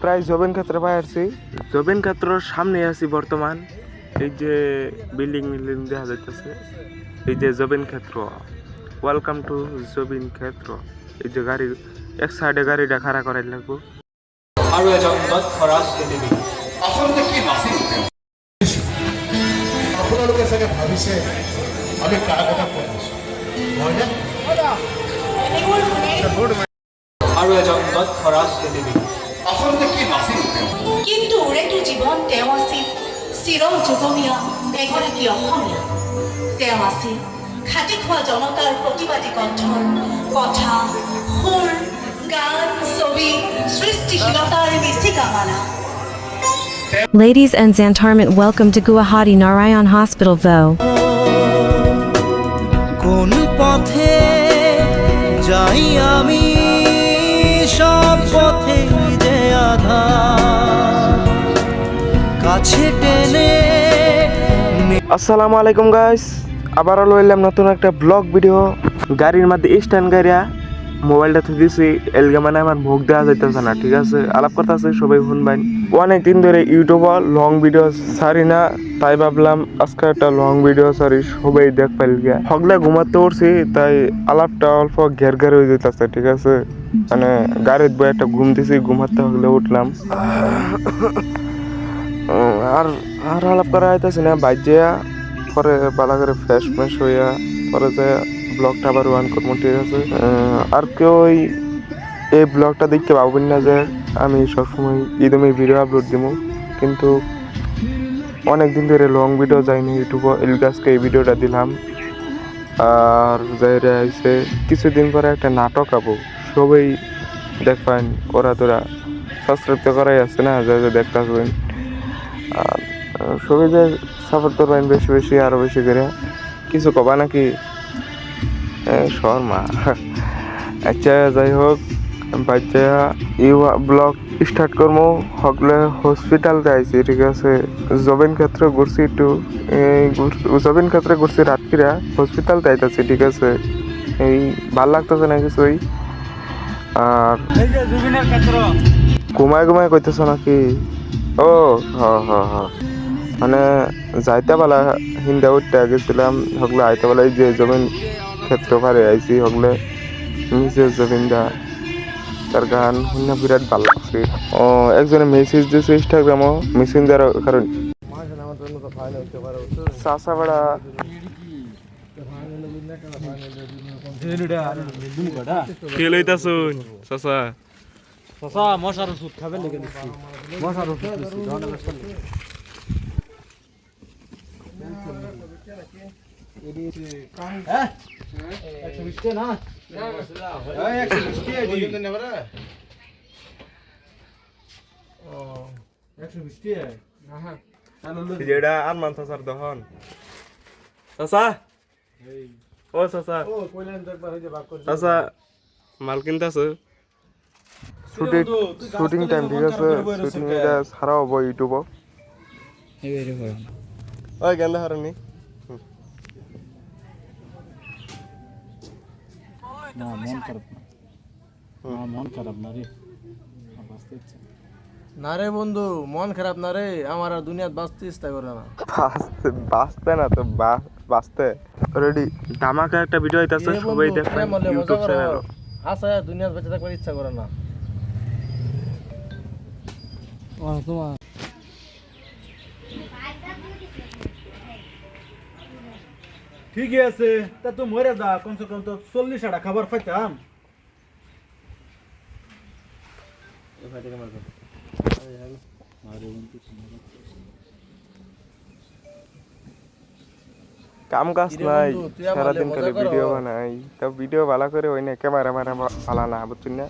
প্রায় জবেন ক্ষেত্রে পাইছি। জবেন ক্ষেত্রের সামনে আছি বর্তমান। এই যে বিল্ডিং দেখা যাইতেছে, এই যে জবেন ক্ষেত্র। ওয়েলকাম টু জবিন ক্ষেত্র। এই যে গাড়ি এক সাইডে গাড়িটা খাড়া করাই লাগবো। আৰু এজন দক্ষ ৰাজনীতিবিদ আচলতে কি নাছিল আপোনালোকে চাগে ভাবিছে আমি কাৰ কথা কৈ আছোঁ হয়নে? আৰু এজন দক্ষ ৰাজনীতিবিদ আচলতে কি নাছিল কিন্তু ওৰেটো জীৱন তেওঁ আছিল চিৰ যুগমীয়া এগৰাকী অসমীয়া। তেওঁ আছিল খাটি খোৱা জনতাৰ প্ৰতিবাদী কণ্ঠৰ কথা, সুৰ, গান, ছবি, সৃষ্টিশীলতাৰ মিচিকামালা। Ladies and gentlemen, welcome to Guwahati Narayan Hospital though. কোন পথে যাই আমি সব পথে যে আধার কাছে টেনে আসসালামু আলাইকুম গাইস, আবারও লইলাম নতুন একটা ব্লগ ভিডিও। গাড়ির মধ্যে স্ট্যান্ড গাড়িয়া মোবাইলটা তো দিছি এলগে, মানে আমার মুখ দেওয়া যাইতেছে না, ঠিক আছে? আলাপ কথা আছে, সবাই শুনবেন। অনেকদিন ধরে ইউটিউবে লং ভিডিও ছাড়ি না, তাই ভাবলাম আজকে একটা লং ভিডিও ছাড়ি, সবাই দেখ পাইল গিয়া। হগলে ঘুমাতে উঠছি, তাই আলাপটা অল্প ঘের ঘের হয়ে যেতেছে, ঠিক আছে? মানে গাড়ির বই একটা ঘুম দিছি, ঘুমাতে হগলে উঠলাম আর আর আলাপ করা হইতেছি না। বাজ্যা পরে বালা করে ফ্রেশ ফ্রেশ হইয়া পরে যে ব্লগটা আবার ওয়ান করবো, ঠিক আছে? আর কেউ এই ব্লগটা দেখতে পাবেন না যে আমি সবসময় একদমই ভিডিও আপলোড দিব, কিন্তু অনেকদিন ধরে লং ভিডিও যাইনি ইউটিউবে, এলগাসকে এই ভিডিওটা দিলাম। আর যাইরে আইসে কিছুদিন পরে একটা নাটক আবো, সবাই দেখবেন। ওরা তোরা সাবস্ক্রাইব তো করাই আছে না, যা যা দেখতে আসবেন। আর সবাই যে সাপোর্ট করবেন বেশি বেশি, আরও বেশি করে। কিছু কবা নাকি শর্মা? আচ্ছা, যাই হোক, বাচ্চা ইউ ব্লগ স্টার্ট করবো। হকলে হসপিটালতে আইছি, ঠিক আছে? জবেন ক্ষেত্রে ঘুরছি একটু, জবেন ক্ষেত্রে ঘুরছি রাত্রিরা, হসপিটালতে আইতাছি, ঠিক আছে? এই ভাল লাগতেছে না কিছুই। আর ঘুমায় ঘুমায় কইতেছ নাকি? ও হ হ হ, মানে যাইতে পালা হিন্দা উঠতে গেছিলাম, হগলে আইতে পালা এই যে জমিন ক্ষেত্র পারে আইছি। হগলে নিজের জমিনদা, তার গান শুনে বিরাট ভালো লাগছে। ও একজনে মেসেজ দিয়েছে ইনস্টাগ্রামও, মেসেঞ্জার কারণ চাষা বেড়া খেল হইতাছুন চাষা। চাচা মশার ওষুধ খাবেন লেগে দিচ্ছি, মশার ওষুধ দিচ্ছি, ধরনের ব্যস্ত নেই। যেটা আর মান চাষার দহন চাষা, ও চাষা চাষা মাল কিনতেছে। শুটিং টাইম, ঠিক আছে? শুটিং এটা ছাড়া হবো ইউটিউব। ওই গেন্দা হারানি না মন খারাপ না, মন খারাপ না রে, না রে বন্ধু, মন খারাপ না রে আমার, আর দুনিয়াত বাঁচতে ইচ্ছা করে না। বাঁচতে না তো বাঁচতে অলরেডি ধামাকা একটা ভিডিও হইতাছে, সবাই দেখবেন ইউটিউব চ্যানেলে। আচ্ছা, দুনিয়াত বেঁচে থাকবার ইচ্ছা করে না। তোমার ঠিকই আছে, তা তো মরে যা, কমসে কম তো 40 খাবার পাইতাম। কাম কাজ নাই, সারাদিন খালি ভিডিও বানাই। তা ভিডিও ভালো করে হয় না, ক্যামেরা ভালো না, বুঝছেন না?